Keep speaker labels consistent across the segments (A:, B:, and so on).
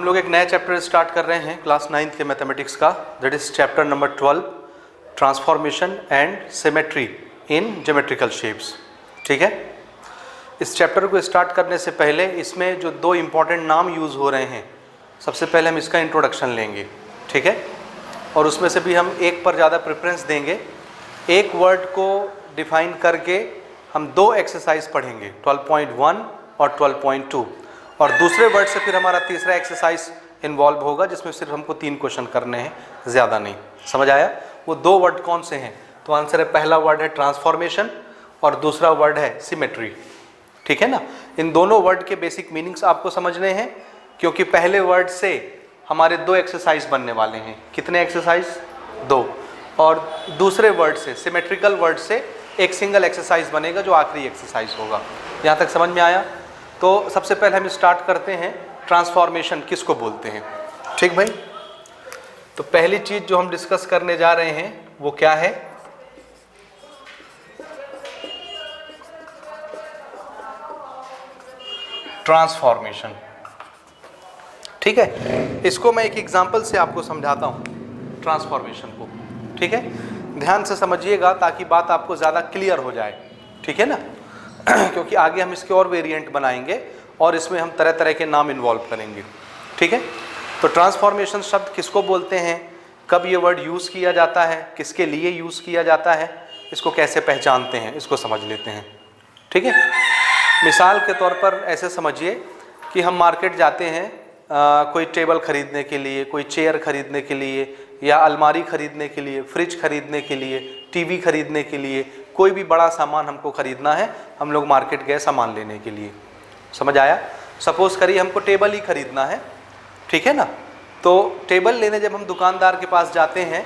A: हम लोग एक नया चैप्टर स्टार्ट कर रहे हैं क्लास 9th के मैथमेटिक्स का, that is chapter number 12, transformation and symmetry in geometrical shapes. ठीक है, इस चैप्टर को स्टार्ट करने से पहले इसमें जो दो इम्पॉर्टेंट नाम यूज़ हो रहे हैं, सबसे पहले हम इसका इंट्रोडक्शन लेंगे। ठीक है, और उसमें से भी हम एक पर ज़्यादा प्रेफरेंस देंगे। एक वर्ड को डिफाइन करके हम दो एक्सरसाइज पढ़ेंगे, 12.1 और 12.2, और दूसरे वर्ड से फिर हमारा तीसरा एक्सरसाइज इन्वॉल्व होगा जिसमें सिर्फ हमको 3 क्वेश्चन करने हैं, ज़्यादा नहीं। समझ आया? वो दो वर्ड कौन से हैं? तो आंसर है, पहला वर्ड है ट्रांसफॉर्मेशन और दूसरा वर्ड है सिमेट्री। ठीक है ना? इन दोनों वर्ड के बेसिक मीनिंग्स आपको समझने हैं, क्योंकि पहले वर्ड से हमारे दो एक्सरसाइज बनने वाले हैं। कितने एक्सरसाइज? 2। और दूसरे वर्ड से, सिमेट्रिकल वर्ड से, एक सिंगल एक्सरसाइज बनेगा जो आखिरी एक्सरसाइज होगा। यहाँ तक समझ में आया? तो सबसे पहले हम स्टार्ट करते हैं, ट्रांसफॉर्मेशन किसको बोलते हैं। ठीक भाई, तो पहली चीज जो हम डिस्कस करने जा रहे हैं वो क्या है? ट्रांसफॉर्मेशन। ठीक है, इसको मैं एक एग्जांपल से आपको समझाता हूं, ट्रांसफॉर्मेशन को। ठीक है, ध्यान से समझिएगा ताकि बात आपको ज़्यादा क्लियर हो जाए। ठीक है ना? क्योंकि आगे हम इसके और वेरिएंट बनाएंगे और इसमें हम तरह तरह के नाम इन्वॉल्व करेंगे। ठीक है, तो ट्रांसफॉर्मेशन शब्द किसको बोलते हैं, कब ये वर्ड यूज़ किया जाता है, किसके लिए यूज़ किया जाता है, इसको कैसे पहचानते हैं, इसको समझ लेते हैं। ठीक है, मिसाल के तौर पर ऐसे समझिए कि हम मार्केट जाते हैं कोई टेबल खरीदने के लिए, कोई चेयर खरीदने के लिए, या अलमारी खरीदने के लिए, फ्रिज खरीदने के लिए, टीवी खरीदने के लिए, कोई भी बड़ा सामान हमको खरीदना है, हम लोग मार्केट गए सामान लेने के लिए। समझ आया? सपोज करिए हमको टेबल ही खरीदना है। ठीक है ना? तो टेबल लेने जब हम दुकानदार के पास जाते हैं,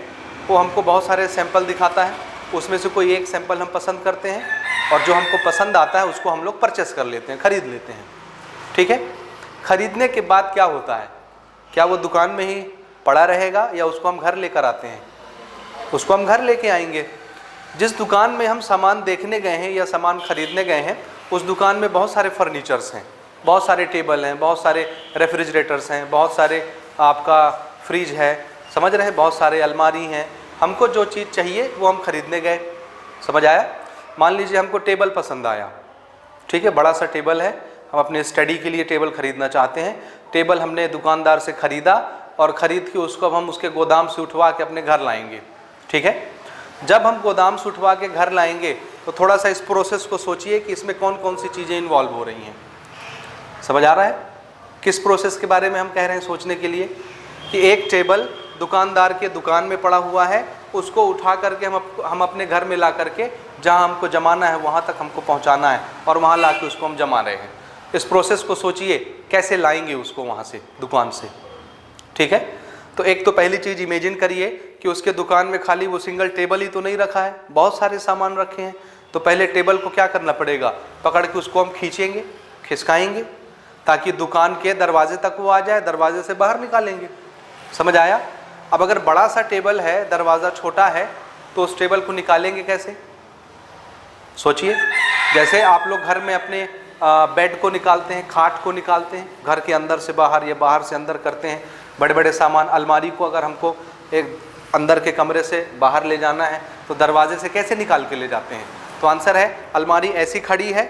A: वो हमको बहुत सारे सैंपल दिखाता है, उसमें से कोई एक सैंपल हम पसंद करते हैं और जो हमको पसंद आता है उसको हम लोग परचेस कर लेते हैं, खरीद लेते हैं। ठीक है, खरीदने के बाद क्या होता है? क्या वो दुकान में ही पड़ा रहेगा या उसको हम घर लेकर आते हैं? उसको हम घर लेके आएंगे। जिस दुकान में हम सामान देखने गए हैं या सामान खरीदने गए हैं, उस दुकान में बहुत सारे फर्नीचर्स हैं, बहुत सारे टेबल हैं, बहुत सारे रेफ्रिजरेटर्स हैं, बहुत सारे आपका फ्रिज है, समझ रहे हैं, बहुत सारे अलमारी हैं। हमको जो चीज़ चाहिए वो हम खरीदने गए। समझ आया? मान लीजिए हमको टेबल पसंद आया। ठीक है, बड़ा सा टेबल है, हम अपने स्टडी के लिए टेबल खरीदना चाहते हैं। टेबल हमने दुकानदार से ख़रीदा और ख़रीद के उसको अब हम उसके गोदाम से उठवा के अपने घर लाएंगे। ठीक है, जब हम गोदाम से उठवा के घर लाएंगे तो थोड़ा सा इस प्रोसेस को सोचिए कि इसमें कौन कौन सी चीज़ें इन्वॉल्व हो रही हैं। समझ आ रहा है किस प्रोसेस के बारे में हम कह रहे हैं सोचने के लिए? कि एक टेबल दुकानदार के दुकान में पड़ा हुआ है, उसको उठा करके हम अपने घर में ला करके जहाँ हमको जमाना है वहाँ तक हमको पहुँचाना है और वहाँ ला के उसको हम जमा रहे हैं। इस प्रोसेस को सोचिए, कैसे लाएंगे उसको वहाँ से, दुकान से। ठीक है, तो एक तो पहली चीज़ इमेजिन करिए कि उसके दुकान में खाली वो सिंगल टेबल ही तो नहीं रखा है, बहुत सारे सामान रखे हैं। तो पहले टेबल को क्या करना पड़ेगा? पकड़ के उसको हम खींचेंगे, खिसकाएंगे, ताकि दुकान के दरवाजे तक वो आ जाए, दरवाजे से बाहर निकालेंगे। समझ आया? अब अगर बड़ा सा टेबल है, दरवाज़ा छोटा है, तो उस टेबल को निकालेंगे कैसे? सोचिए, जैसे आप लोग घर में अपने बेड को निकालते हैं, खाट को निकालते हैं, घर के अंदर से बाहर या बाहर से अंदर करते हैं। बड़े बड़े सामान, अलमारी को अगर हमको एक अंदर के कमरे से बाहर ले जाना है तो दरवाजे से कैसे निकाल के ले जाते हैं? तो आंसर है, अलमारी ऐसी खड़ी है,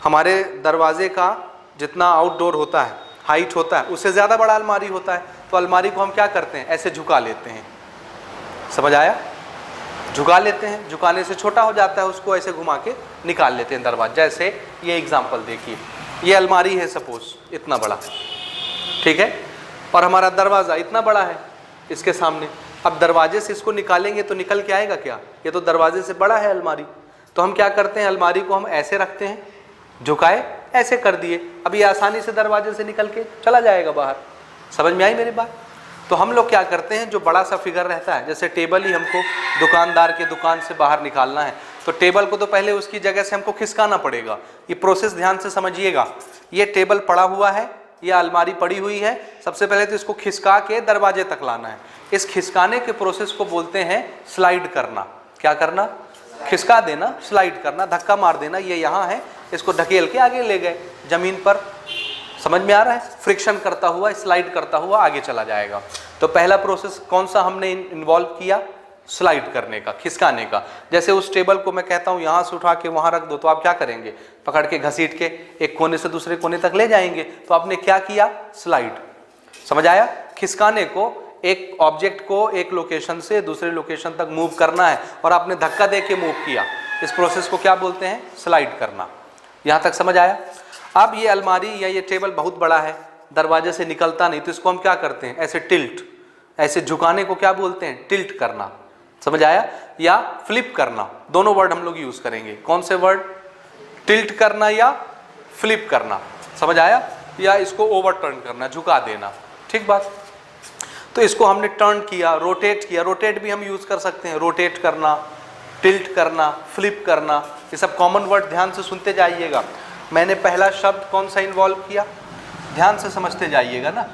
A: हमारे दरवाजे का जितना आउटडोर होता है, हाइट होता है, उससे ज़्यादा बड़ा अलमारी होता है। तो अलमारी को हम क्या करते हैं? ऐसे झुका लेते हैं। समझ आया? झुका लेते हैं, झुकाने से छोटा हो जाता है, उसको ऐसे घुमा के निकाल लेते हैं दरवाजा। जैसे ये एग्जांपल देखिए, ये अलमारी है सपोज, इतना बड़ा। ठीक है, और हमारा दरवाज़ा इतना बड़ा है इसके सामने। अब दरवाजे से इसको निकालेंगे तो निकल के आएगा क्या? ये तो दरवाजे से बड़ा है अलमारी। तो हम क्या करते हैं? अलमारी को हम ऐसे रखते हैं, झुकाए, ऐसे कर दिए, अब ये आसानी से दरवाजे से निकल के चला जाएगा बाहर। समझ में आई मेरी बात? तो हम लोग क्या करते हैं, जो बड़ा सा फिगर रहता है, जैसे टेबल ही हमको दुकानदार के दुकान से बाहर निकालना है, तो टेबल को तो पहले उसकी जगह से हमको खिसकाना पड़ेगा। ये प्रोसेस ध्यान से समझिएगा। ये टेबल पड़ा हुआ है, ये अलमारी पड़ी हुई है, सबसे पहले तो इसको खिसका के दरवाजे तक लाना है। इस खिसकाने के प्रोसेस को बोलते हैं स्लाइड करना। क्या करना? खिसका देना, स्लाइड करना, धक्का मार देना। ये यहाँ है, इसको ढकेल के आगे ले गए ज़मीन पर। समझ में आ रहा है? फ्रिक्शन करता हुआ, स्लाइड करता हुआ आगे चला जाएगा। तो पहला प्रोसेस कौन सा हमने इन्वॉल्व किया? स्लाइड करने का, खिसकाने का। जैसे उस टेबल को मैं कहता हूँ यहाँ से उठा के वहाँ रख दो, तो आप क्या करेंगे? पकड़ के घसीट के एक कोने से दूसरे कोने तक ले जाएंगे। तो आपने क्या किया? स्लाइड। समझ आया? खिसकाने को, एक ऑब्जेक्ट को एक लोकेशन से दूसरे लोकेशन तक मूव करना है और आपने धक्का दे के मूव किया, इस प्रोसेस को क्या बोलते हैं? स्लाइड करना। यहाँ तक समझ आया? अब ये अलमारी या ये टेबल बहुत बड़ा है, दरवाजे से निकलता नहीं, तो इसको हम क्या करते हैं? ऐसे टिल्ट, ऐसे झुकाने को क्या बोलते हैं? टिल्ट करना। समझ आया? या फ्लिप करना, दोनों वर्ड हम लोग यूज करेंगे। कौन से वर्ड? टिल्ट करना या फ्लिप करना। समझ आया? या इसको ओवरटर्न करना, झुका देना। ठीक बात। तो इसको हमने टर्न किया, रोटेट किया। रोटेट भी हम यूज कर सकते हैं, रोटेट करना, टिल्ट करना, फ्लिप करना, ये सब कॉमन वर्ड ध्यान से सुनते जाइएगा। मैंने पहला शब्द कौन सा इन्वॉल्व किया? ध्यान से समझते जाइएगा ना।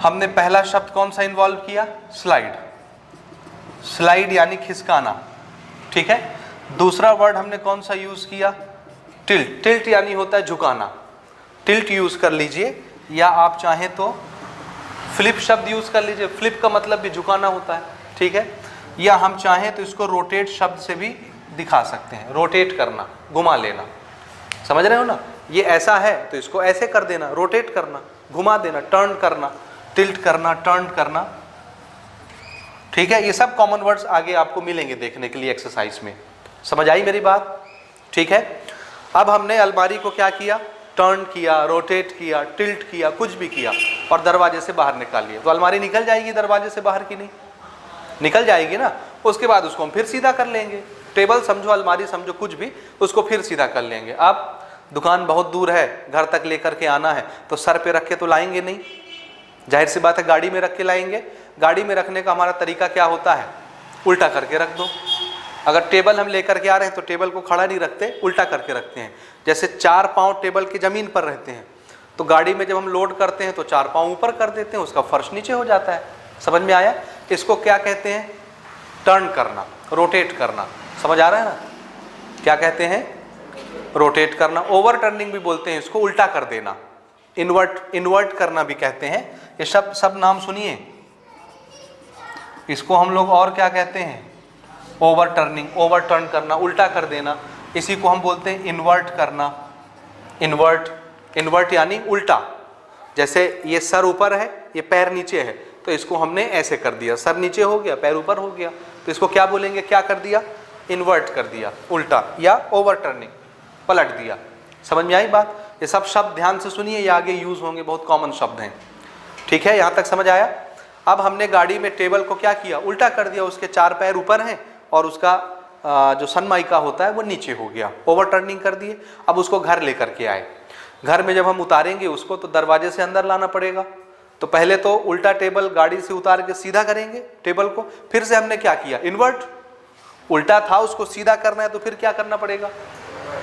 A: हमने पहला शब्द कौन सा इन्वॉल्व किया? स्लाइड। स्लाइड यानी खिसकाना। ठीक है। दूसरा वर्ड हमने कौन सा यूज किया? टिल्ट। टिल्ट यानी होता है झुकाना। टिल्ट यूज कर लीजिए, या आप चाहें तो फ्लिप शब्द यूज कर लीजिए। फ्लिप का मतलब भी झुकाना होता है। ठीक है। या हम चाहें तो इसको रोटेट शब्द से भी दिखा सकते हैं, रोटेट करना, घुमा लेना। समझ रहे हो ना? ये ऐसा है तो इसको ऐसे कर देना, रोटेट करना, घुमा देना, टर्न करना, टिल्ट करना, टर्न करना। ठीक है। ये सब कॉमन वर्ड्स आगे आपको मिलेंगे देखने के लिए एक्सरसाइज में। समझ आई मेरी बात? ठीक है। अब हमने अलमारी को क्या किया? टर्न किया, रोटेट किया, टिल्ट किया, कुछ भी किया और दरवाजे से बाहर निकाल लिया। तो अलमारी निकल जाएगी दरवाजे से बाहर की नहीं? निकल जाएगी ना। उसके बाद उसको हम फिर सीधा कर लेंगे। टेबल समझो, अलमारी समझो, कुछ भी, उसको फिर सीधा कर लेंगे। अब दुकान बहुत दूर है, घर तक लेकर के आना है, तो सर पे रख के तो लाएंगे नहीं, जाहिर सी बात है गाड़ी में रख के लाएंगे। गाड़ी में रखने का हमारा तरीका क्या होता है? उल्टा करके रख दो। अगर टेबल हम लेकर के आ रहे हैं तो टेबल को खड़ा नहीं रखते, उल्टा करके रखते हैं। जैसे 4 पाँव टेबल की ज़मीन पर रहते हैं, तो गाड़ी में जब हम लोड करते हैं तो 4 पाँव ऊपर कर देते हैं, उसका फर्श नीचे हो जाता है। समझ में आया? इसको क्या कहते हैं? टर्न करना, रोटेट करना। समझ आ रहा है ना? क्या कहते हैं? रोटेट करना। ओवर टर्निंग भी बोलते हैं इसको, उल्टा कर देना। इन्वर्ट करना भी कहते हैं। ये सब नाम सुनिए। इसको हम लोग और क्या कहते हैं? ओवर टर्निंग, ओवरटर्न करना, उल्टा कर देना। इसी को हम बोलते हैं इन्वर्ट करना। इन्वर्ट यानी उल्टा। जैसे ये सर ऊपर है, ये पैर नीचे है, तो इसको हमने ऐसे कर दिया, सर नीचे हो गया, पैर ऊपर हो गया, तो इसको क्या बोलेंगे? क्या कर दिया? इन्वर्ट कर दिया, उल्टा, या ओवरटर्निंग, पलट दिया। समझ में आई बात? ये सब शब्द ध्यान से सुनिए, ये आगे यूज होंगे, बहुत कॉमन शब्द हैं। ठीक है, यहाँ तक समझ आया? अब हमने गाड़ी में टेबल को क्या किया? उल्टा कर दिया। उसके 4 पैर ऊपर हैं और उसका जो सनमाइका होता है वो नीचे हो गया, ओवर टर्निंग कर दिए। अब उसको घर लेकर के आए। घर में जब हम उतारेंगे उसको तो दरवाजे से अंदर लाना पड़ेगा। तो पहले तो उल्टा टेबल गाड़ी से उतार के सीधा करेंगे टेबल को, फिर से हमने क्या किया? इन्वर्ट। उल्टा था, उसको सीधा करना है तो फिर क्या करना पड़ेगा?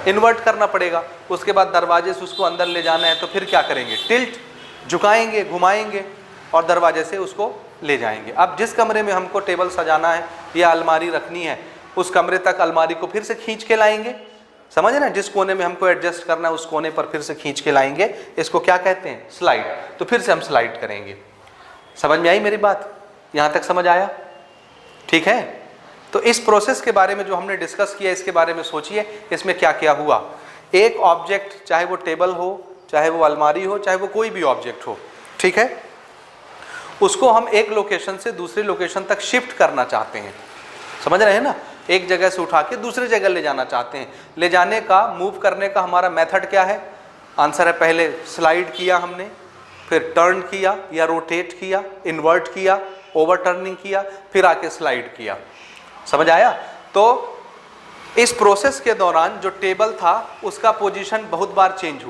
A: इन्वर्ट करना पड़ेगा। उसके बाद दरवाजे से उसको अंदर ले जाना है तो फिर क्या करेंगे? टिल्ट, झुकाएंगे, घुमाएंगे और दरवाजे से उसको ले जाएंगे। अब जिस कमरे में हमको टेबल सजाना है या अलमारी रखनी है, उस कमरे तक अलमारी को फिर से खींच के लाएंगे। समझ ना? जिस कोने में हमको एडजस्ट करना है उस कोने पर फिर से खींच के लाएंगे। इसको क्या कहते हैं? स्लाइड। तो फिर से हम स्लाइड करेंगे। समझ में आई मेरी बात? यहाँ तक समझ आया? ठीक है। तो इस प्रोसेस के बारे में जो हमने डिस्कस किया, इसके बारे में सोचिए इसमें क्या क्या हुआ। एक ऑब्जेक्ट, चाहे वो टेबल हो, चाहे वो अलमारी हो, चाहे वो कोई भी ऑब्जेक्ट हो, ठीक है, उसको हम एक लोकेशन से दूसरे लोकेशन तक शिफ्ट करना चाहते हैं। समझ रहे हैं ना? एक जगह से उठा के दूसरी जगह ले जाना चाहते हैं। ले जाने का, मूव करने का हमारा मेथड क्या है? आंसर है पहले स्लाइड किया हमने, फिर टर्न किया या रोटेट किया, इन्वर्ट किया, ओवरटर्निंग किया, फिर आके स्लाइड किया। समझ आया? तो इस प्रोसेस के दौरान जो टेबल था उसका पोजीशन बहुत बार चेंज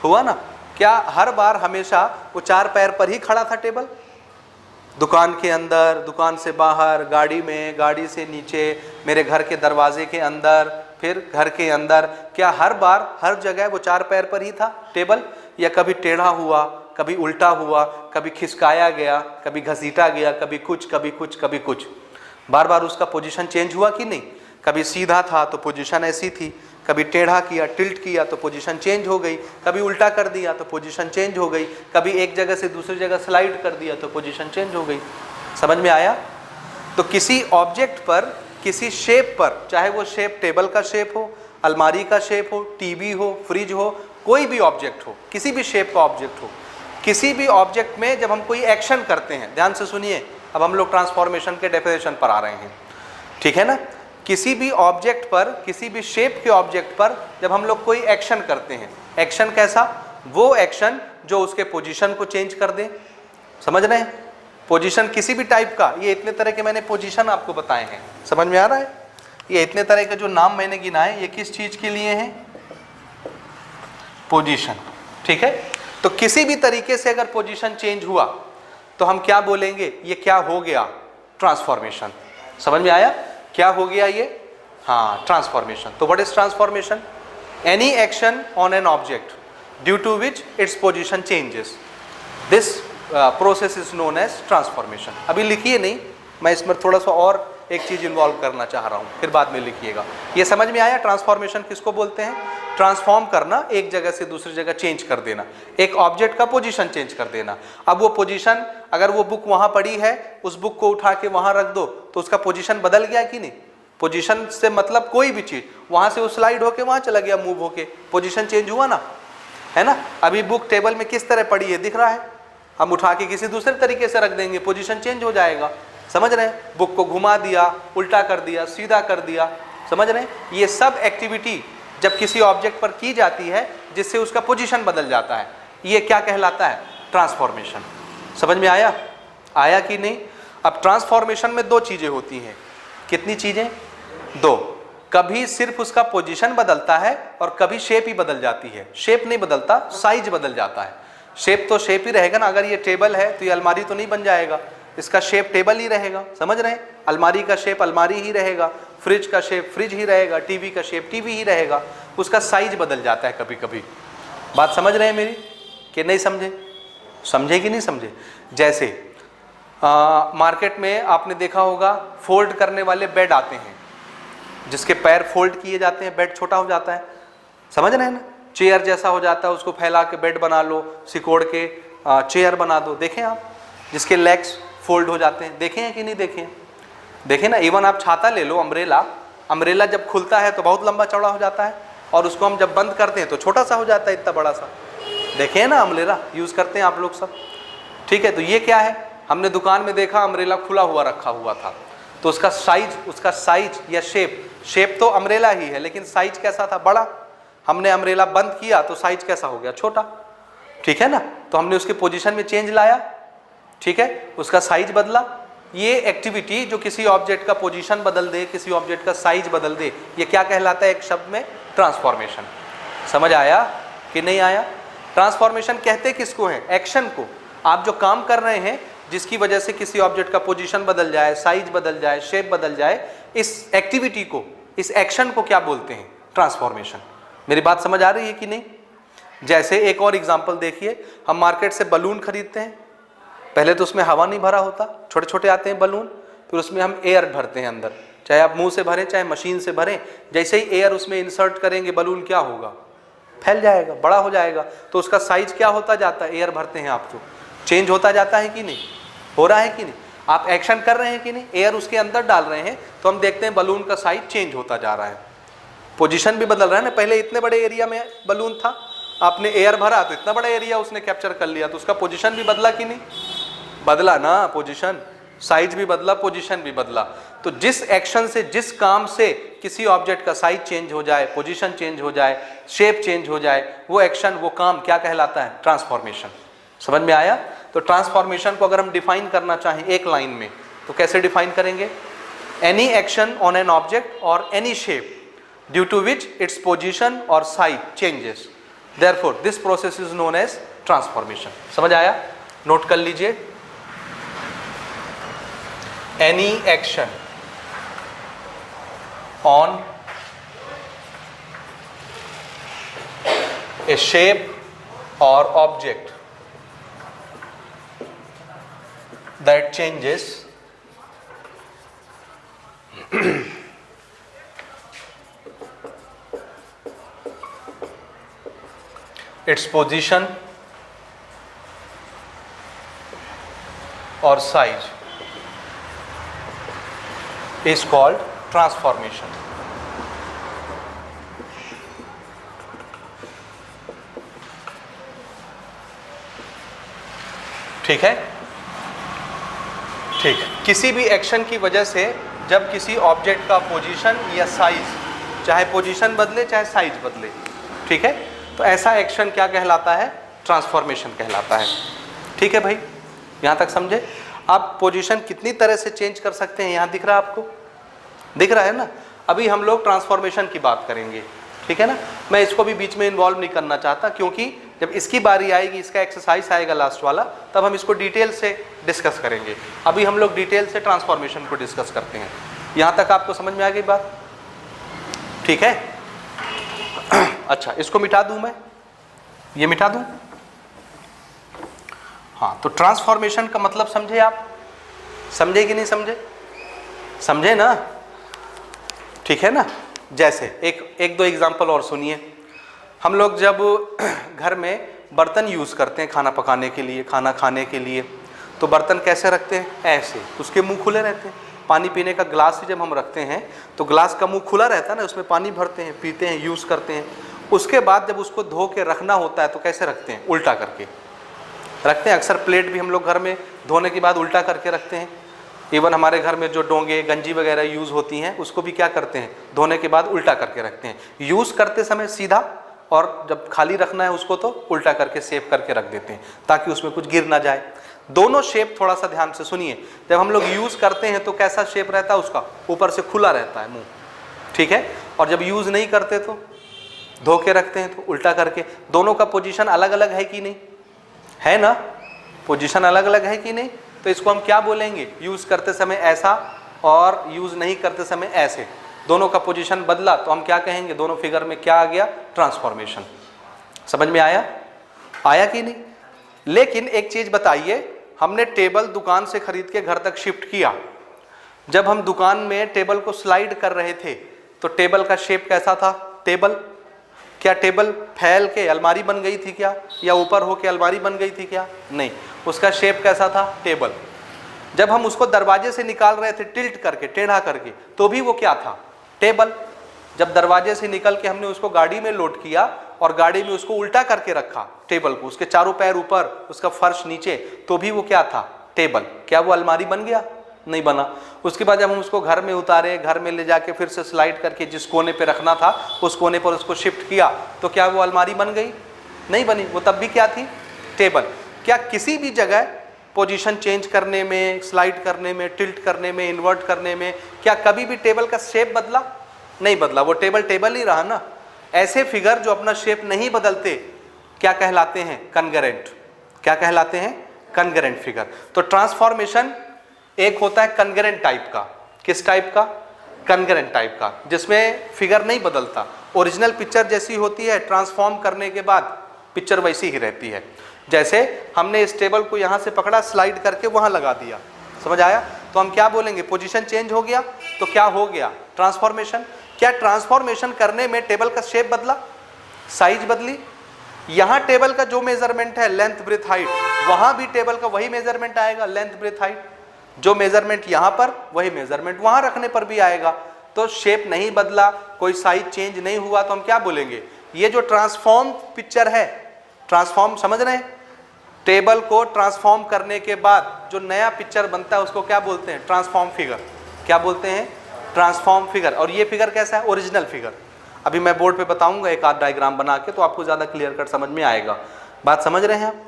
A: हुआ ना? क्या हर बार हमेशा वो 4 पैर पर ही खड़ा था टेबल? दुकान के अंदर, दुकान से बाहर, गाड़ी में, गाड़ी से नीचे, मेरे घर के दरवाजे के अंदर, फिर घर के अंदर, क्या हर बार हर जगह वो 4 पैर पर ही था टेबल? या कभी टेढ़ा हुआ, कभी उल्टा हुआ, कभी खिसकाया गया, कभी घसीटा गया, कभी कुछ, कभी कुछ, कभी कुछ। बार बार उसका पोजीशन चेंज हुआ कि नहीं? कभी सीधा था तो पोजीशन ऐसी थी, कभी टेढ़ा किया, टिल्ट किया तो पोजीशन चेंज हो गई, कभी उल्टा कर दिया तो पोजीशन चेंज हो गई, कभी एक जगह से दूसरी जगह स्लाइड कर दिया तो पोजीशन चेंज हो गई। समझ में आया? तो किसी ऑब्जेक्ट पर, किसी शेप पर, चाहे वो शेप टेबल का शेप हो, अलमारी का शेप हो, टीवी हो, फ्रिज हो, कोई भी ऑब्जेक्ट हो, किसी भी शेप का ऑब्जेक्ट हो, किसी भी ऑब्जेक्ट में जब हम कोई एक्शन करते हैं, ध्यान से सुनिए, अब हम लोग ट्रांसफॉर्मेशन के डेफिनेशन पर आ रहे हैं, ठीक है ना। किसी भी ऑब्जेक्ट पर, किसी भी शेप के ऑब्जेक्ट पर जब हम लोग कोई एक्शन करते हैं, एक्शन कैसा? वो एक्शन जो उसके पोजीशन को चेंज कर दे। समझ रहे हैं? पोजीशन किसी भी टाइप का, ये इतने तरह के मैंने पोजीशन आपको बताए हैं, समझ में आ रहा है? ये इतने तरह के जो नाम मैंने गिनाए, ये किस चीज के लिए हैं? पोजीशन, ठीक है। तो किसी भी तरीके से अगर पोजीशन चेंज हुआ तो हम क्या बोलेंगे? ये क्या हो गया? ट्रांसफॉर्मेशन। समझ में आया? क्या हो गया ये? हाँ, ट्रांसफॉर्मेशन। तो what is transformation? Any action on an object due to which its position changes, this process is known as transformation. अभी लिखिए नहीं, मैं इसमें थोड़ा सा और एक चीज इन्वॉल्व करना चाह रहा हूँ, फिर बाद में लिखिएगा। ये समझ में आया? ट्रांसफॉर्मेशन किसको बोलते हैं? ट्रांसफॉर्म करना, एक जगह से दूसरी जगह चेंज कर देना, एक ऑब्जेक्ट का पोजीशन चेंज कर देना। अब वो पोजीशन, अगर वो बुक वहां पड़ी है, उस बुक को उठा के वहां रख दो तो उसका पोजीशन बदल गया कि नहीं? पोजीशन से मतलब कोई भी चीज, वहां से वो स्लाइड होके वहां चला गया, मूव होके, पोजीशन चेंज हुआ ना, है ना। अभी बुक टेबल में किस तरह पड़ी है दिख रहा है, हम उठा के किसी दूसरे तरीके से रख देंगे, पोजीशन चेंज हो जाएगा। समझ रहे हैं? बुक को घुमा दिया, उल्टा कर दिया, सीधा कर दिया, समझ रहे हैं? ये सब एक्टिविटी जब किसी ऑब्जेक्ट पर की जाती है जिससे उसका पोजीशन बदल जाता है, ये क्या कहलाता है? ट्रांसफॉर्मेशन। समझ में आया? आया कि नहीं? अब ट्रांसफॉर्मेशन में दो चीजें होती हैं। कितनी चीजें? दो। कभी सिर्फ उसका पोजीशन बदलता है और कभी शेप ही बदल जाती है। शेप नहीं बदलता, साइज बदल जाता है। शेप तो शेप ही रहेगा ना, अगर ये टेबल है तो ये अलमारी तो नहीं बन जाएगा, इसका शेप टेबल ही रहेगा। समझ रहे हैं? अलमारी का शेप अलमारी ही रहेगा, फ्रिज का शेप फ्रिज ही रहेगा, टीवी का शेप टीवी ही रहेगा, उसका साइज बदल जाता है कभी कभी। बात समझ रहे हैं मेरी कि नहीं समझे? समझे कि नहीं समझे? जैसे मार्केट में आपने देखा होगा फोल्ड करने वाले बेड आते हैं, जिसके पैर फोल्ड किए जाते हैं, बेड छोटा हो जाता है। समझ रहे हैं ना? चेयर जैसा हो जाता है, उसको फैला के बेड बना लो, सिकोड़ के चेयर बना दो। देखें आप, जिसके लेग्स फोल्ड हो जाते हैं, देखे हैं कि नहीं देखे? देखें ना। इवन आप छाता ले लो, अम्ब्रेला, अम्ब्रेला जब खुलता है तो बहुत लंबा चौड़ा हो जाता है, और उसको हम जब बंद करते हैं तो छोटा सा हो जाता है, इतना बड़ा सा। देखे हैं ना, अम्ब्रेला यूज करते हैं आप लोग सब, ठीक है। तो ये क्या है? हमने दुकान में देखा अम्ब्रेला खुला हुआ रखा हुआ था, तो उसका साइज या शेप तो अम्ब्रेला ही है, लेकिन साइज कैसा था? बड़ा। हमने अम्ब्रेला बंद किया तो साइज कैसा हो गया? छोटा, ठीक है ना। तो हमने उसके पोजीशन में चेंज लाया, ठीक है, उसका साइज बदला। ये एक्टिविटी जो किसी ऑब्जेक्ट का पोजीशन बदल दे, किसी ऑब्जेक्ट का साइज बदल दे, ये क्या कहलाता है एक शब्द में? ट्रांसफॉर्मेशन। समझ आया कि नहीं आया? ट्रांसफॉर्मेशन कहते किसको है? एक्शन को। आप जो काम कर रहे हैं जिसकी वजह से किसी ऑब्जेक्ट का पोजीशन बदल जाए, साइज बदल जाए, शेप बदल जाए, इस एक्टिविटी को, इस एक्शन को क्या बोलते हैं? ट्रांसफॉर्मेशन। मेरी बात समझ आ रही है कि नहीं? जैसे एक और एग्जांपल देखिए, हम मार्केट से बलून खरीदते हैं, पहले तो उसमें हवा नहीं भरा होता, छोटे छोटे आते हैं बलून, फिर उसमें हम एयर भरते हैं अंदर, चाहे आप मुंह से भरें चाहे मशीन से भरें। जैसे ही एयर उसमें इंसर्ट करेंगे, बलून क्या होगा? फैल जाएगा, बड़ा हो जाएगा। तो उसका साइज क्या होता जाता है? एयर भरते हैं आप तो चेंज होता जाता है कि नहीं? हो रहा है कि नहीं? आप एक्शन कर रहे हैं कि नहीं? एयर उसके अंदर डाल रहे हैं तो हम देखते हैं बलून का साइज चेंज होता जा रहा है, पोजीशन भी बदल रहा है ना। पहले इतने बड़े एरिया में बलून था, आपने एयर भरा तो इतना बड़ा एरिया उसने कैप्चर कर लिया, तो उसका पोजीशन भी बदला कि नहीं? बदला ना पोजीशन, साइज भी बदला, पोजीशन भी बदला। तो जिस एक्शन से, जिस काम से किसी ऑब्जेक्ट का साइज चेंज हो जाए, पोजीशन चेंज हो जाए, शेप चेंज हो जाए, वो एक्शन, वो काम क्या कहलाता है? ट्रांसफॉर्मेशन। समझ में आया? तो ट्रांसफॉर्मेशन को अगर हम डिफाइन करना चाहें एक लाइन में तो कैसे डिफाइन करेंगे? Any action on an object और any shape due to which its position और size changes, therefore this process is known as transformation. समझ आया? नोट कर लीजिए। Any action on a shape और object that changes its position or size is called transformation. ठीक है, ठीक। किसी भी एक्शन की वजह से जब किसी ऑब्जेक्ट का पोजीशन या साइज, चाहे पोजीशन बदले चाहे साइज बदले, ठीक है, तो ऐसा एक्शन क्या कहलाता है? ट्रांसफॉर्मेशन कहलाता है। ठीक है भाई, यहाँ तक समझे? आप पोजीशन कितनी तरह से चेंज कर सकते हैं, यहाँ दिख रहा है आपको? दिख रहा है ना? अभी हम लोग ट्रांसफॉर्मेशन की बात करेंगे, ठीक है ना? मैं इसको भी बीच में इन्वॉल्व नहीं करना चाहता, क्योंकि जब इसकी बारी आएगी, इसका एक्सरसाइज आएगा लास्ट वाला, तब हम इसको डिटेल से डिस्कस करेंगे। अभी हम लोग डिटेल से ट्रांसफॉर्मेशन को डिस्कस करते हैं। यहाँ तक आपको समझ में आ गई बात? ठीक है। अच्छा, इसको मिटा दूं मैं, ये मिटा दूं? हाँ, तो ट्रांसफॉर्मेशन का मतलब समझे आप? समझे कि नहीं समझे? समझे ना? ठीक है ना? जैसे एक दो एग्जांपल और सुनिए। हम लोग जब घर में बर्तन यूज़ करते हैं खाना पकाने के लिए, खाना खाने के लिए, तो बर्तन कैसे रखते हैं? ऐसे, उसके मुंह खुले रहते हैं। पानी पीने का ग्लास जब हम रखते हैं तो ग्लास का मुंह खुला रहता है ना, उसमें पानी भरते हैं, पीते हैं, यूज़ करते हैं। उसके बाद जब उसको धो के रखना होता है तो कैसे रखते हैं? उल्टा करके रखते हैं। अक्सर प्लेट भी हम लोग घर में धोने के बाद उल्टा करके रखते हैं। इवन हमारे घर में जो डोंगे, गंजी वगैरह यूज़ होती हैं, उसको भी क्या करते हैं? धोने के बाद उल्टा करके रखते हैं। यूज़ करते समय सीधा, और जब खाली रखना है उसको तो उल्टा करके सेव करके रख देते हैं, ताकि उसमें कुछ गिर ना जाए। दोनों शेप थोड़ा सा ध्यान से सुनिए। जब हम लोग यूज़ करते हैं तो कैसा शेप रहता है उसका? ऊपर से खुला रहता है मुंह, ठीक है। और जब यूज़ नहीं करते तो धो के रखते हैं तो उल्टा करके। दोनों का पोजीशन अलग अलग है कि नहीं? है ना? पोजीशन अलग अलग है कि नहीं? तो इसको हम क्या बोलेंगे? यूज़ करते समय ऐसा और यूज़ नहीं करते समय ऐसे, दोनों का पोजीशन बदला तो हम क्या कहेंगे? दोनों फिगर में क्या आ गया? ट्रांसफॉर्मेशन। समझ में आया? आया कि नहीं? लेकिन एक चीज़ बताइए, हमने टेबल दुकान से खरीद के घर तक शिफ्ट किया। जब हम दुकान में टेबल को स्लाइड कर रहे थे तो टेबल का शेप कैसा था? टेबल, क्या टेबल फैल के अलमारी बन गई थी क्या? या ऊपर होके अलमारी बन गई थी क्या? नहीं, उसका शेप कैसा था? टेबल। जब हम उसको दरवाजे से निकाल रहे थे टिल्ट करके, टेढ़ा करके, तो भी वो क्या था? टेबल। जब दरवाजे से निकल के हमने उसको गाड़ी में लोड किया और गाड़ी में उसको उल्टा करके रखा टेबल को, उसके चारों पैर ऊपर, उसका फर्श नीचे, तो भी वो क्या था? टेबल। क्या वो अलमारी बन गया? नहीं बना। उसके बाद जब हम उसको घर में उतारे, घर में ले जाके फिर से स्लाइड करके जिस कोने पे रखना था उस कोने पर उसको शिफ्ट किया, तो क्या वो अलमारी बन गई? नहीं बनी। वो तब भी क्या थी? टेबल। क्या किसी भी जगह पोजीशन चेंज करने में, स्लाइड करने में, टिल्ट करने में, इन्वर्ट करने में, क्या कभी भी टेबल का शेप बदला? नहीं बदला। वो टेबल टेबल ही रहा ना। ऐसे फिगर जो अपना शेप नहीं बदलते क्या कहलाते हैं? कनगरेंट। क्या कहलाते हैं? कनगरेंट फिगर। तो ट्रांसफॉर्मेशन एक होता है कनगरेंट टाइप का। किस टाइप का? कनगरेंट टाइप का, जिसमें फिगर नहीं बदलता, ओरिजिनल पिक्चर जैसी होती है, ट्रांसफॉर्म करने के बाद पिक्चर वैसी ही रहती है। जैसे हमने इस टेबल को यहाँ से पकड़ा, स्लाइड करके वहाँ लगा दिया, समझ आया? तो हम क्या बोलेंगे? पोजीशन चेंज हो गया, तो क्या हो गया? ट्रांसफॉर्मेशन। क्या ट्रांसफॉर्मेशन करने में टेबल का शेप बदला, साइज बदली? यहाँ टेबल का जो मेजरमेंट है लेंथ ब्रेथ हाइट, वहाँ भी टेबल का वही मेजरमेंट आएगा, लेंथ ब्रेथ हाइट। जो मेजरमेंट यहाँ पर वही मेजरमेंट वहाँ रखने पर भी आएगा। तो शेप नहीं बदला, कोई साइज चेंज नहीं हुआ, तो हम क्या बोलेंगे? ये जो ट्रांसफॉर्म पिक्चर है, ट्रांसफॉर्म समझ रहे हैं? टेबल को ट्रांसफॉर्म करने के बाद जो नया पिक्चर बनता है उसको क्या बोलते हैं? Transform figure. क्या बोलते हैं? Transform figure. और ये फिगर कैसा है? Original figure. अभी मैं बोर्ड पे बताऊंगा एक आध डायग्राम बना के, तो आपको ज़्यादा क्लियर कट समझ में आएगा। बात समझ रहे हैं आप?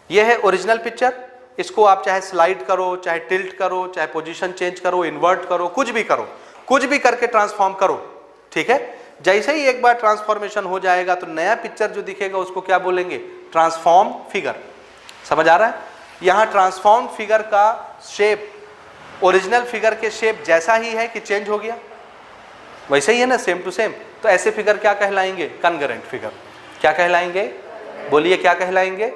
A: ये है ओरिजिनल पिक्चर। इसको आप चाहे स्लाइड करो, चाहे टिल्ट करो, चाहे पोजीशन चेंज करो, इन्वर्ट करो, कुछ भी करो, कुछ भी करके ट्रांसफॉर्म करो, ठीक है। जैसे ही एक बार ट्रांसफॉर्मेशन हो जाएगा तो नया पिक्चर जो दिखेगा उसको क्या बोलेंगे? Transform figure. समझ आ रहा है? यहाँ ट्रांसफॉर्म फिगर का शेप ओरिजिनल फिगर के शेप जैसा ही है कि चेंज हो गया? वैसे ही है ना, सेम टू सेम। तो ऐसे फिगर क्या कहलाएंगे? कनगरेंट फिगर। क्या कहलाएंगे? बोलिए, क्या कहलाएंगे?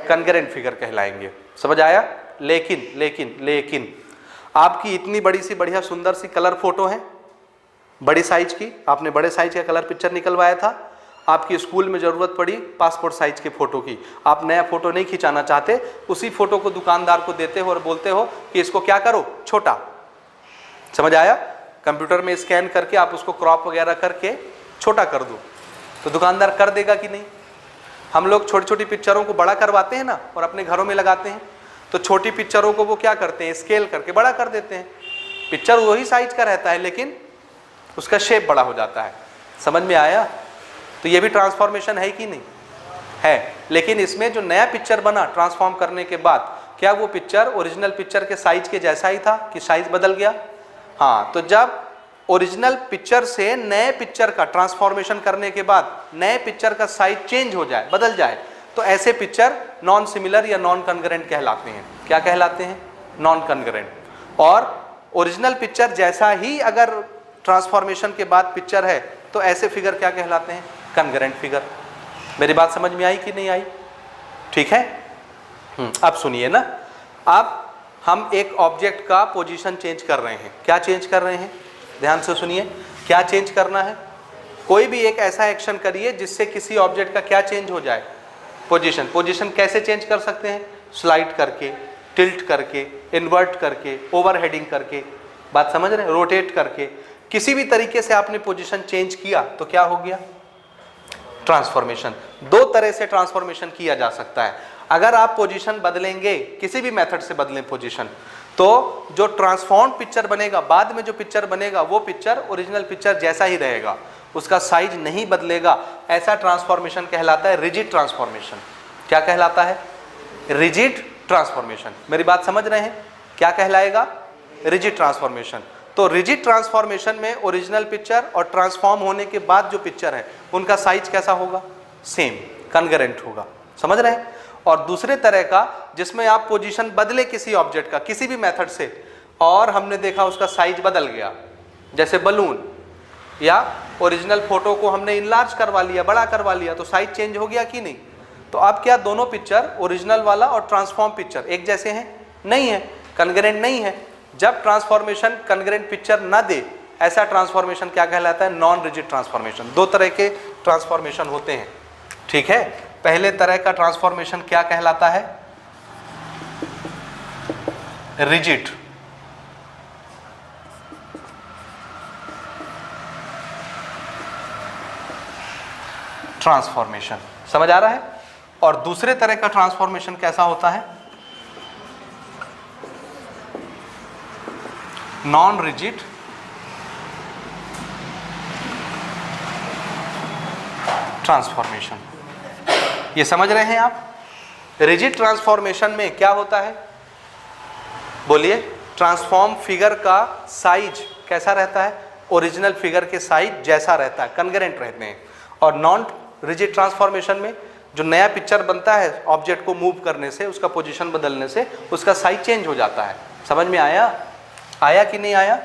A: कनगरेंट फिगर कहलाएंगे। समझ आया? लेकिन लेकिन लेकिन आपकी इतनी बड़ी सी बढ़िया सुंदर सी कलर फोटो है, बड़ी साइज की, आपने बड़े साइज का कलर पिक्चर निकलवाया था, आपकी स्कूल में ज़रूरत पड़ी पासपोर्ट साइज के फ़ोटो की, आप नया फ़ोटो नहीं खिंचाना चाहते, उसी फ़ोटो को दुकानदार को देते हो और बोलते हो कि इसको क्या करो, छोटा। समझ आया? कंप्यूटर में स्कैन करके आप उसको क्रॉप वगैरह करके छोटा कर दो, तो दुकानदार कर देगा कि नहीं? हम लोग छोटी छोटी पिक्चरों को बड़ा करवाते हैं ना और अपने घरों में लगाते हैं, तो छोटी पिक्चरों को वो क्या करते हैं, स्केल करके बड़ा कर देते हैं। पिक्चर वही साइज का रहता है लेकिन उसका शेप बड़ा हो जाता है। समझ में आया? तो ये भी ट्रांसफॉर्मेशन है कि नहीं है? लेकिन इसमें जो नया पिक्चर बना ट्रांसफॉर्म करने के बाद, क्या वो पिक्चर ओरिजिनल पिक्चर के साइज के जैसा ही था कि साइज बदल गया? हाँ, तो जब ओरिजिनल पिक्चर से नए पिक्चर का ट्रांसफॉर्मेशन करने के बाद नए पिक्चर का साइज चेंज हो जाए, बदल जाए, तो ऐसे पिक्चर नॉन सिमिलर या नॉन कन्ग्रेंट कहलाते हैं। क्या कहलाते हैं? नॉन कन्ग्रेंट। और ओरिजिनल पिक्चर जैसा ही अगर ट्रांसफॉर्मेशन के बाद पिक्चर है तो ऐसे फिगर क्या कहलाते हैं? कन्ग्रेंट फिगर। मेरी बात समझ में आई कि नहीं आई? ठीक है। अब सुनिए ना, अब हम एक ऑब्जेक्ट का पोजीशन चेंज कर रहे हैं। क्या चेंज कर रहे हैं? ध्यान से सुनिए, क्या चेंज करना है? कोई भी एक ऐसा एक्शन करिए जिससे किसी ऑब्जेक्ट का क्या चेंज हो जाए? पोजीशन। पोजीशन कैसे चेंज कर सकते हैं? स्लाइड करके, टिल्ट करके, इन्वर्ट करके, ओवरहेडिंग करके, बात समझ रहे हैं? रोटेट करके, किसी भी तरीके से आपने पोजीशन चेंज किया तो क्या हो गया? ट्रांसफॉर्मेशन। दो तरह से ट्रांसफॉर्मेशन किया जा सकता है। अगर आप पोजीशन बदलेंगे, किसी भी मेथड से बदलें पोजीशन, तो जो ट्रांसफॉर्म पिक्चर बनेगा, बाद में जो पिक्चर बनेगा, वो पिक्चर ओरिजिनल पिक्चर जैसा ही रहेगा, उसका साइज नहीं बदलेगा। ऐसा ट्रांसफॉर्मेशन कहलाता है रिजिड ट्रांसफॉर्मेशन। क्या कहलाता है? Rigid transformation. मेरी बात समझ रहे हैं? क्या कहलाएगा? Rigid transformation. तो रिजिड ट्रांसफॉर्मेशन में ओरिजिनल पिक्चर और ट्रांसफॉर्म होने के बाद जो पिक्चर है उनका साइज कैसा होगा? सेम, कन्ग्रेंट होगा। समझ रहे हैं? और दूसरे तरह का जिसमें आप पोजीशन बदले किसी ऑब्जेक्ट का किसी भी मेथड से, और हमने देखा उसका साइज बदल गया, जैसे बलून, या ओरिजिनल फोटो को हमने इनलार्ज करवा लिया, बड़ा करवा लिया, तो साइज चेंज हो गया कि नहीं? तो अब क्या दोनों पिक्चर, ओरिजिनल वाला और ट्रांसफॉर्म पिक्चर, एक जैसे हैं? नहीं है, कन्ग्रेंट नहीं है। जब ट्रांसफॉर्मेशन कन्ग्रेंट पिक्चर ना दे, ऐसा ट्रांसफॉर्मेशन क्या कहलाता है? Non rigid transformation. दो तरह के ट्रांसफॉर्मेशन होते हैं, ठीक है। पहले तरह का ट्रांसफॉर्मेशन क्या कहलाता है? रिजिड। ट्रांसफॉर्मेशन। समझ आ रहा है? और दूसरे तरह का ट्रांसफॉर्मेशन कैसा होता है? Non rigid transformation. ये समझ रहे हैं आप? रिजिड ट्रांसफॉर्मेशन में क्या होता है? बोलिए। ट्रांसफॉर्म फिगर का साइज कैसा रहता है? ओरिजिनल फिगर के साइज जैसा रहता है, कन्ग्रेंट रहते हैं। और नॉन रिजिड ट्रांसफॉर्मेशन में जो नया पिक्चर बनता है ऑब्जेक्ट को मूव करने से, उसका पोजीशन बदलने से उसका साइज चेंज हो जाता है। समझ में आया? आया कि नहीं आया?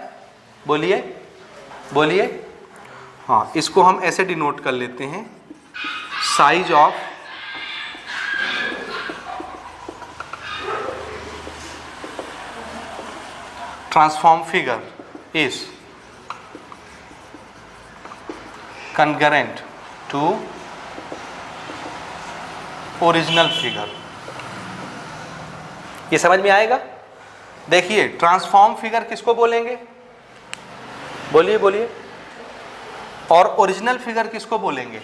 A: बोलिए बोलिए। हाँ, इसको हम ऐसे डिनोट कर लेते हैं, size of transform figure is concurrent to original figure. ये समझ में आएगा? देखिए, ट्रांसफॉर्म फिगर किसको बोलेंगे? बोलिए बोलिए। और ओरिजिनल फिगर किसको बोलेंगे?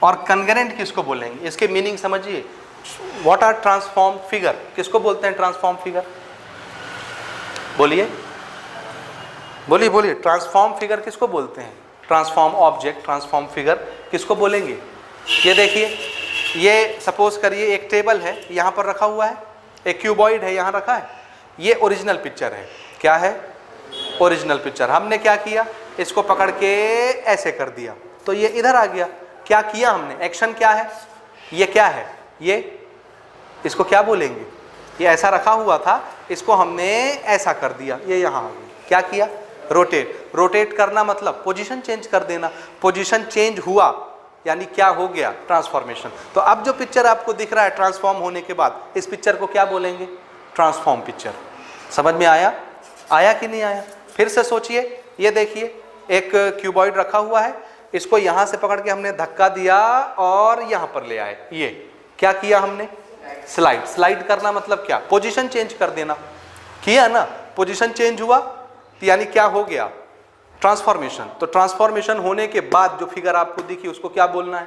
A: और कन्करेंट किसको बोलेंगे? इसके मीनिंग समझिए। What are transform figure? किसको बोलते हैं ट्रांसफॉर्म फिगर? बोलिए बोलिए बोलिए। ट्रांसफॉर्म फिगर किसको बोलते हैं? ट्रांसफॉर्म ऑब्जेक्ट, ट्रांसफॉर्म फिगर किसको बोलेंगे? ये देखिए, ये सपोज करिए एक टेबल है, यहाँ पर रखा हुआ है, एक क्यूबॉइड है यहाँ रखा है, ये ओरिजिनल पिक्चर है। क्या है? Original picture. हमने क्या किया? इसको पकड़ के ऐसे कर दिया तो ये इधर आ गया। क्या किया हमने? एक्शन क्या है? ये क्या है? ये, इसको क्या बोलेंगे? ये ऐसा रखा हुआ था, इसको हमने ऐसा कर दिया, ये यहाँ आ गया। क्या किया? रोटेट। रोटेट करना मतलब पोजीशन चेंज कर देना। पोजीशन चेंज हुआ यानी क्या हो गया? ट्रांसफॉर्मेशन। तो अब जो पिक्चर आपको दिख रहा है ट्रांसफॉर्म होने के बाद, इस पिक्चर को क्या बोलेंगे? Transform picture. समझ में आया? आया कि नहीं आया? फिर से सोचिए। ये देखिए, एक क्यूबॉइड रखा हुआ है, इसको यहां से पकड़ के हमने धक्का दिया और यहां पर ले आए। ये क्या किया हमने? स्लाइड। स्लाइड करना मतलब क्या? पोजीशन चेंज कर देना। किया ना? पोजीशन चेंज हुआ तो यानी क्या हो गया? ट्रांसफॉर्मेशन। तो ट्रांसफॉर्मेशन होने के बाद जो फिगर आपको दिखी उसको क्या बोलना है?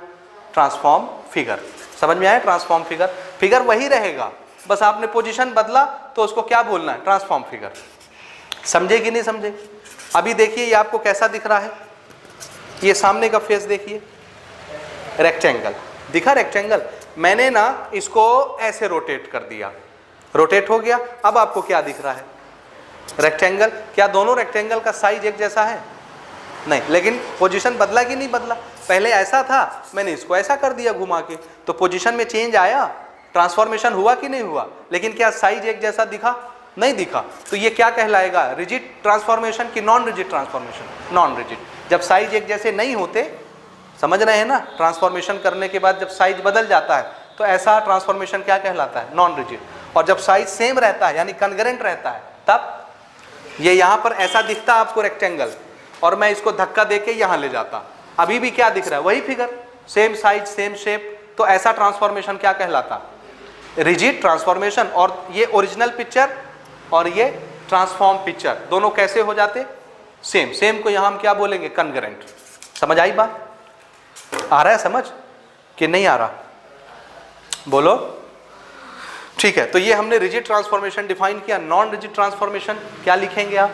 A: Transform figure. समझ में आया? Transform figure. फिगर वही रहेगा, बस आपने पोजीशन बदला तो उसको क्या बोलना है? Transform figure. समझे कि नहीं समझे? अभी देखिए ये आपको कैसा दिख रहा है, ये सामने का फेस देखिए, रेक्टेंगल दिखा। रेक्टेंगल मैंने ना इसको ऐसे रोटेट कर दिया, रोटेट हो गया। अब आपको क्या दिख रहा है? रेक्टेंगल। क्या दोनों रेक्टेंगल का साइज एक जैसा है? नहीं, लेकिन पोजीशन बदला कि नहीं बदला? पहले ऐसा था, मैंने इसको ऐसा कर दिया घुमा के, तो पोजीशन में चेंज आया, ट्रांसफॉर्मेशन हुआ कि नहीं हुआ? लेकिन क्या साइज एक जैसा दिखा? नहीं दिखा। तो ये क्या कहलाएगा? रिजिड ट्रांसफॉर्मेशन की non rigid transformation? Non rigid. जब साइज एक जैसे नहीं होते, समझ रहे हैं ना, ट्रांसफॉर्मेशन करने के बाद जब साइज बदल जाता है तो ऐसा ट्रांसफॉर्मेशन क्या कहलाता है? Non rigid. और जब साइज सेम रहता है यानी कन्ग्रेंट रहता है, तब ये यहां पर ऐसा दिखता आपको रेक्टेंगल, और मैं इसको धक्का देके यहां ले जाता, अभी भी क्या दिख रहा है? वही figure, same size same shape. तो ऐसा ट्रांसफॉर्मेशन क्या कहलाता? Rigid transformation. और ये ओरिजिनल पिक्चर और ये ट्रांसफॉर्म पिक्चर दोनों कैसे हो जाते? सेम। सेम को यहां हम क्या बोलेंगे? कन्ग्रेंट। समझ आई बात? आ रहा है समझ कि नहीं आ रहा? बोलो। ठीक है, तो ये हमने रिजिड ट्रांसफॉर्मेशन डिफाइन किया। नॉन रिजिड ट्रांसफॉर्मेशन क्या लिखेंगे आप?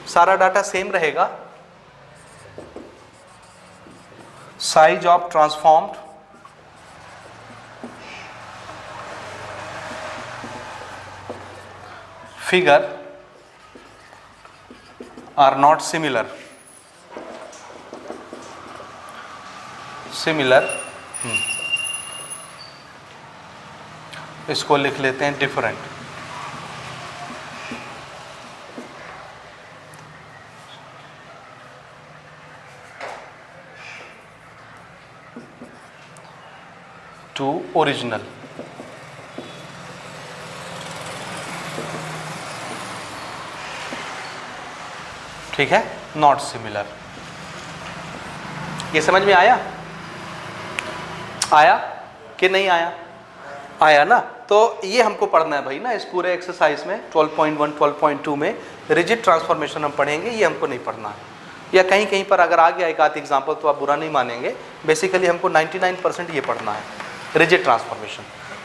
A: सारा डाटा सेम रहेगा। Size of transformed figure are not similar. इसको लिख लेते हैं डिफरेंट। To original. ठीक है, नॉट सिमिलर। ये समझ में आया? आया कि नहीं आया? आया ना? तो ये हमको पढ़ना है भाई ना, इस पूरे एक्सरसाइज में 12.1 12.2 में रिजिड ट्रांसफॉर्मेशन हम पढ़ेंगे। ये हमको नहीं पढ़ना है, या कहीं कहीं पर अगर आ गया एक आध एग्जाम्पल तो आप बुरा नहीं मानेंगे। बेसिकली हमको 99% ये पढ़ना है, रिजिड ट्रांसफॉर्मेशन।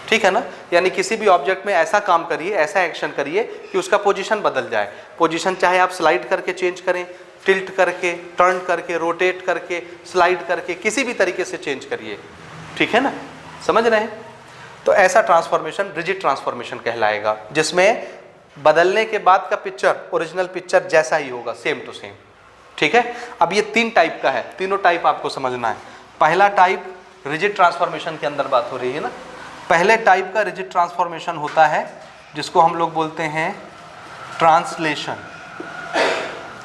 A: ठीक है ना? यानी किसी भी ऑब्जेक्ट में ऐसा काम करिए, ऐसा एक्शन करिए कि उसका पोजीशन बदल जाए। पोजीशन चाहे आप स्लाइड करके चेंज करें, टिल्ट करके, टर्न करके, रोटेट करके, स्लाइड करके, किसी भी तरीके से चेंज करिए। ठीक है ना? समझ रहे हैं? तो ऐसा ट्रांसफॉर्मेशन रिजिड ट्रांसफॉर्मेशन कहलाएगा, जिसमें बदलने के बाद का पिक्चर ओरिजिनल पिक्चर जैसा ही होगा, सेम टू सेम। ठीक है? अब ये 3 टाइप का है, तीनों टाइप आपको समझना है। पहला टाइप रिजिड ट्रांसफॉर्मेशन के अंदर बात हो रही है ना। पहले टाइप का रिजिड ट्रांसफॉर्मेशन होता है जिसको हम लोग बोलते हैं ट्रांसलेशन।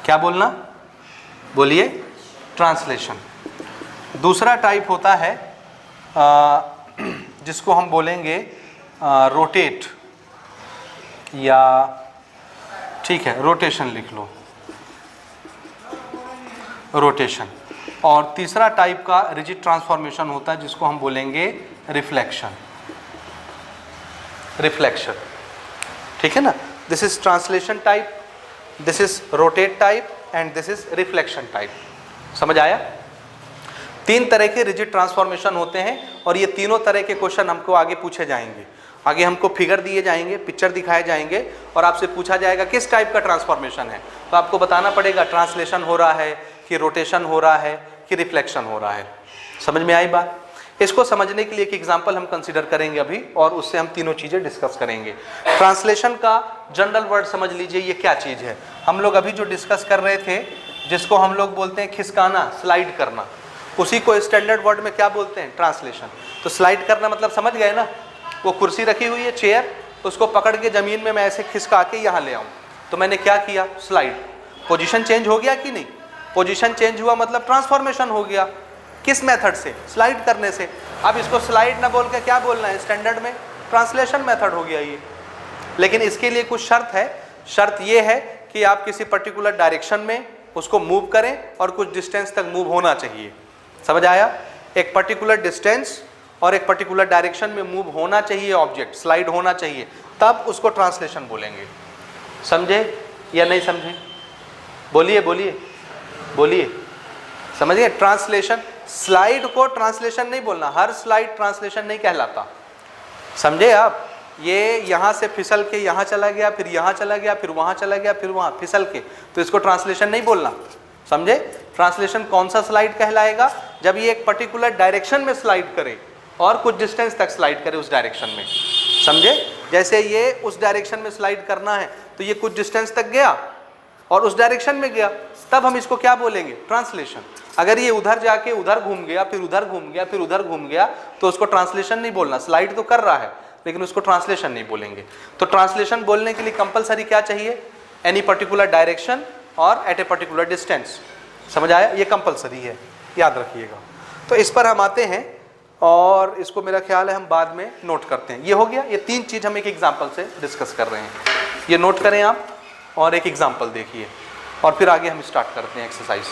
A: क्या बोलना? बोलिए। ट्रांसलेशन। दूसरा टाइप होता है जिसको हम बोलेंगे रोटेट, या ठीक है रोटेशन लिख लो, रोटेशन। और तीसरा टाइप का रिजिड ट्रांसफॉर्मेशन होता है जिसको हम बोलेंगे रिफ्लेक्शन। रिफ्लेक्शन। ठीक है ना? This is translation type, this is rotate type and this is reflection type. समझ आया? 3 तरह के रिजिड ट्रांसफॉर्मेशन होते हैं, और ये तीनों तरह के क्वेश्चन हमको आगे पूछे जाएंगे। आगे हमको फिगर दिए जाएंगे, पिक्चर दिखाए जाएंगे, और आपसे पूछा जाएगा किस टाइप का ट्रांसफॉर्मेशन है, तो आपको बताना पड़ेगा ट्रांसलेशन हो रहा है कि रोटेशन हो रहा है कि रिफ्लेक्शन हो रहा है। समझ में आई बात? इसको समझने के लिए एक एग्जांपल हम कंसीडर करेंगे अभी, और उससे हम तीनों चीज़ें डिस्कस करेंगे। ट्रांसलेशन का जनरल वर्ड समझ लीजिए, ये क्या चीज़ है। हम लोग अभी जो डिस्कस कर रहे थे, जिसको हम लोग बोलते हैं खिसकाना, स्लाइड करना, उसी को स्टैंडर्ड वर्ड में क्या बोलते हैं? ट्रांसलेशन। तो स्लाइड करना मतलब समझ गए ना, वो कुर्सी रखी हुई है, चेयर, उसको पकड़ के ज़मीन में मैं ऐसे खिसका के यहाँ ले आऊँ, तो मैंने क्या किया? स्लाइड। पोजीशन चेंज हो गया कि नहीं? पोजीशन चेंज हुआ मतलब ट्रांसफॉर्मेशन हो गया। किस मेथड से? स्लाइड करने से। अब इसको स्लाइड ना बोल के क्या बोलना है स्टैंडर्ड में? ट्रांसलेशन मेथड हो गया ये। लेकिन इसके लिए कुछ शर्त है। शर्त ये है कि आप किसी पर्टिकुलर डायरेक्शन में उसको मूव करें और कुछ डिस्टेंस तक मूव होना चाहिए। समझ आया? एक पर्टिकुलर डिस्टेंस और एक पर्टिकुलर डायरेक्शन में मूव होना चाहिए ऑब्जेक्ट, स्लाइड होना चाहिए, तब उसको ट्रांसलेशन बोलेंगे। समझे या नहीं समझे? बोलिए बोलिए बोलिए, समझिए? ट्रांसलेशन, स्लाइड को ट्रांसलेशन नहीं बोलना, हर स्लाइड ट्रांसलेशन नहीं कहलाता, समझे आप? ये यहाँ से फिसल के यहाँ चला गया, फिर यहाँ चला गया, फिर वहाँ चला गया, फिर वहाँ फिसल के, तो इसको ट्रांसलेशन नहीं बोलना, समझे? ट्रांसलेशन कौन सा स्लाइड कहलाएगा? जब ये एक पर्टिकुलर डायरेक्शन में स्लाइड करे और कुछ डिस्टेंस तक स्लाइड करे उस डायरेक्शन में, समझे? जैसे ये उस डायरेक्शन में स्लाइड करना है तो ये कुछ डिस्टेंस तक गया और उस डायरेक्शन में गया, तब हम इसको क्या बोलेंगे? ट्रांसलेशन। अगर ये उधर जाके उधर घूम गया, फिर उधर घूम गया, फिर उधर घूम गया, तो उसको ट्रांसलेशन नहीं बोलना। स्लाइड तो कर रहा है लेकिन उसको ट्रांसलेशन नहीं बोलेंगे। तो ट्रांसलेशन बोलने के लिए कंपलसरी क्या चाहिए? एनी पर्टिकुलर डायरेक्शन और एट ए पर्टिकुलर डिस्टेंस। समझ आया? ये कंपलसरी है, याद रखिएगा। तो इस पर हम आते हैं और इसको मेरा ख्याल है हम बाद में नोट करते हैं। ये हो गया, ये 3 चीज़ हम एक एग्जाम्पल से डिस्कस कर रहे हैं, ये नोट करें आप और एक एग्जाम्पल देखिए और फिर आगे हम स्टार्ट करते हैं एक्सरसाइज।